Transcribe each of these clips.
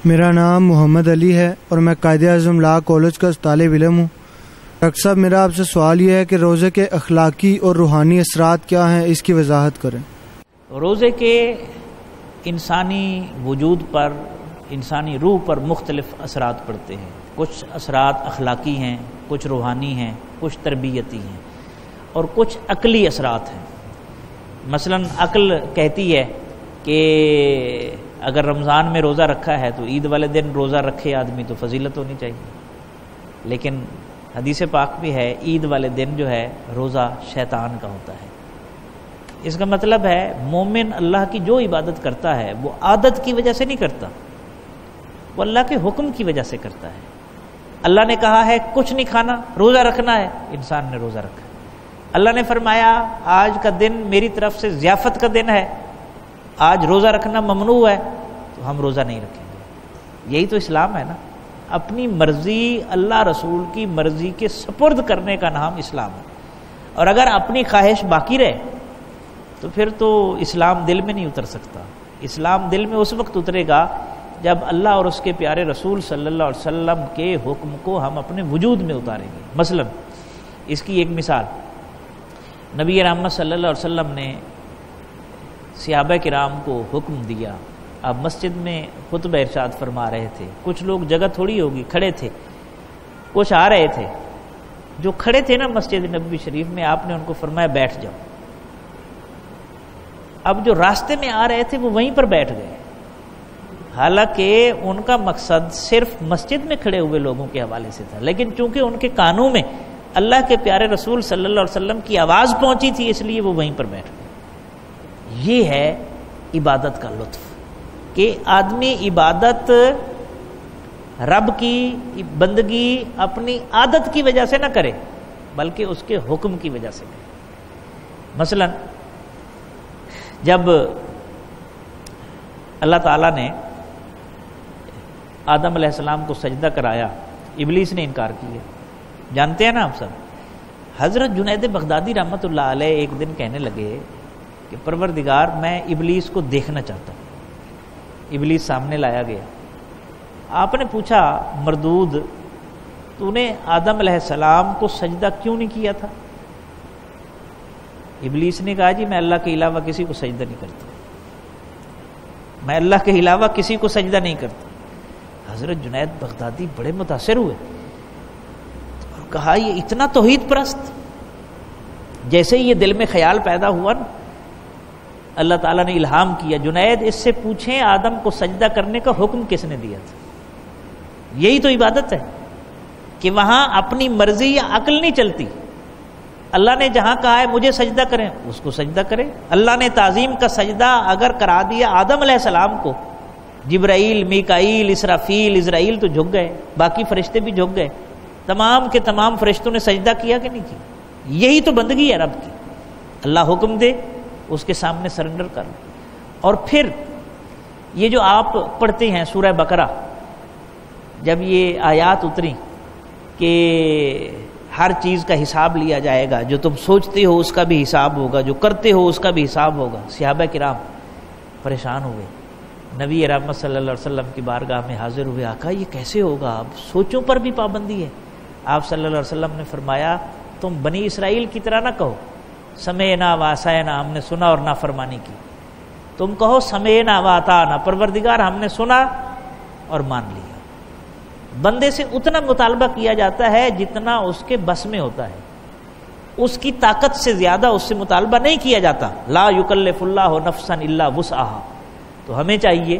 میرا نام محمد علی ہے اور میں قائد اعظم لا کالج کا طالب علم ہوں۔ ڈاکٹر صاحب، میرا آپ سے سوال یہ ہے کہ روزے کے اخلاقی اور روحانی اثرات کیا ہیں، اس کی وضاحت کریں۔ روزے کے انسانی وجود پر، انسانی روح پر مختلف اثرات پڑتے ہیں۔ کچھ اثرات اخلاقی ہیں، کچھ روحانی ہیں، کچھ تربیتی ہیں اور کچھ عقلی اثرات ہیں۔ مثلا عقل کہتی ہے کہ اگر رمضان میں روزہ رکھا ہے تو عید والے دن روزہ رکھے آدمی تو فضیلت ہونی چاہیے، لیکن حدیث پاک بھی ہے عید والے دن جو ہے روزہ شیطان کا ہوتا ہے۔ اس کا مطلب ہے مومن اللہ کی جو عبادت کرتا ہے وہ عادت کی وجہ سے نہیں کرتا، وہ اللہ کے حکم کی وجہ سے کرتا ہے۔ اللہ نے کہا ہے کچھ نہیں کھانا، روزہ رکھنا ہے، انسان نے روزہ رکھا۔ اللہ نے فرمایا آج کا دن میری طرف سے ضیافت کا دن ہے، آج روزہ رکھنا ممنوع ہے، تو ہم روزہ نہیں رکھیں گے۔ یہی تو اسلام ہے نا، اپنی مرضی اللہ رسول کی مرضی کے سپرد کرنے کا نام اسلام ہے۔ اور اگر اپنی خواہش باقی رہے تو پھر تو اسلام دل میں نہیں اتر سکتا۔ اسلام دل میں اس وقت اترے گا جب اللہ اور اس کے پیارے رسول صلی اللہ علیہ وسلم کے حکم کو ہم اپنے وجود میں اتاریں گے۔ مثلا اس کی ایک مثال، نبی رحمت صلی اللہ علیہ وسلم نے صحابہ کرام کو حکم دیا، آپ مسجد میں خطبہ ارشاد فرما رہے تھے، کچھ لوگ جگہ تھوڑی ہوگی کھڑے تھے، کچھ آ رہے تھے، جو کھڑے تھے نا مسجد نبوی شریف میں آپ نے ان کو فرمایا بیٹھ جاؤ۔ اب جو راستے میں آ رہے تھے وہ وہیں پر بیٹھ گئے، حالانکہ ان کا مقصد صرف مسجد میں کھڑے ہوئے لوگوں کے حوالے سے تھا، لیکن چونکہ ان کے کانوں میں اللہ کے پیارے رسول صلی اللہ علیہ وسلم کی آواز پہنچی تھی اس لیے وہ وہیں پر بیٹھ گئے۔ یہ ہے عبادت کا لطف کہ آدمی عبادت رب کی بندگی اپنی عادت کی وجہ سے نہ کرے بلکہ اس کے حکم کی وجہ سے کرے۔ مثلا جب اللہ تعالیٰ نے آدم علیہ السلام کو سجدہ کرایا، ابلیس نے انکار کیا، جانتے ہیں نا آپ سب۔ حضرت جنید بغدادی رحمۃ اللہ علیہ ایک دن کہنے لگے کہ پروردگار میں ابلیس کو دیکھنا چاہتا ہوں۔ ابلیس سامنے لایا گیا، آپ نے پوچھا مردود تو نے آدم علیہ السلام کو سجدہ کیوں نہیں کیا تھا؟ ابلیس نے کہا جی میں اللہ کے علاوہ کسی کو سجدہ نہیں کرتا، میں اللہ کے علاوہ کسی کو سجدہ نہیں کرتا۔ حضرت جنید بغدادی بڑے متاثر ہوئے اور کہا یہ اتنا توحید پرست۔ جیسے ہی یہ دل میں خیال پیدا ہوا نا، اللہ تعالیٰ نے الہام کیا جنید اس سے پوچھیں آدم کو سجدہ کرنے کا حکم کس نے دیا تھا۔ یہی تو عبادت ہے کہ وہاں اپنی مرضی یا عقل نہیں چلتی، اللہ نے جہاں کہا ہے مجھے سجدہ کریں اس کو سجدہ کریں۔ اللہ نے تعظیم کا سجدہ اگر کرا دیا آدم علیہ السلام کو، جبرائیل، میکائیل، اسرافیل، اسرائیل تو جھک گئے، باقی فرشتے بھی جھک گئے، تمام کے تمام فرشتوں نے سجدہ کیا کہ نہیں کیا؟ یہی تو بندگی ہے رب کی، اللہ حکم دے اس کے سامنے سرنڈر کر۔ اور پھر یہ جو آپ پڑھتے ہیں سورہ بقرہ، جب یہ آیات اتری کہ ہر چیز کا حساب لیا جائے گا، جو تم سوچتے ہو اس کا بھی حساب ہوگا، جو کرتے ہو اس کا بھی حساب ہوگا، صحابہ کرام پریشان ہوئے، نبی رحمت صلی اللہ علیہ وسلم کی بارگاہ میں حاضر ہوئے، آقا یہ کیسے ہوگا؟ اب سوچوں پر بھی پابندی ہے۔ آپ صلی اللہ علیہ وسلم نے فرمایا تم بنی اسرائیل کی طرح نہ کہو سمعنا وعصینا، ہم نے سنا اور نافرمانی کی، تم کہو سمعنا واطعنا، پروردگار ہم نے سنا اور مان لیا۔ بندے سے اتنا مطالبہ کیا جاتا ہے جتنا اس کے بس میں ہوتا ہے، اس کی طاقت سے زیادہ اس سے مطالبہ نہیں کیا جاتا۔ لا یکلف اللہ نفسا الا وسعہا۔ تو ہمیں چاہیے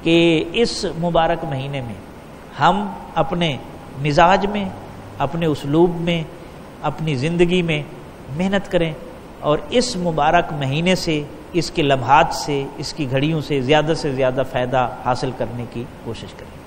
کہ اس مبارک مہینے میں ہم اپنے مزاج میں، اپنے اسلوب میں، اپنی زندگی میں محنت کریں اور اس مبارک مہینے سے، اس کے لمحات سے، اس کی گھڑیوں سے زیادہ فائدہ حاصل کرنے کی کوشش کریں۔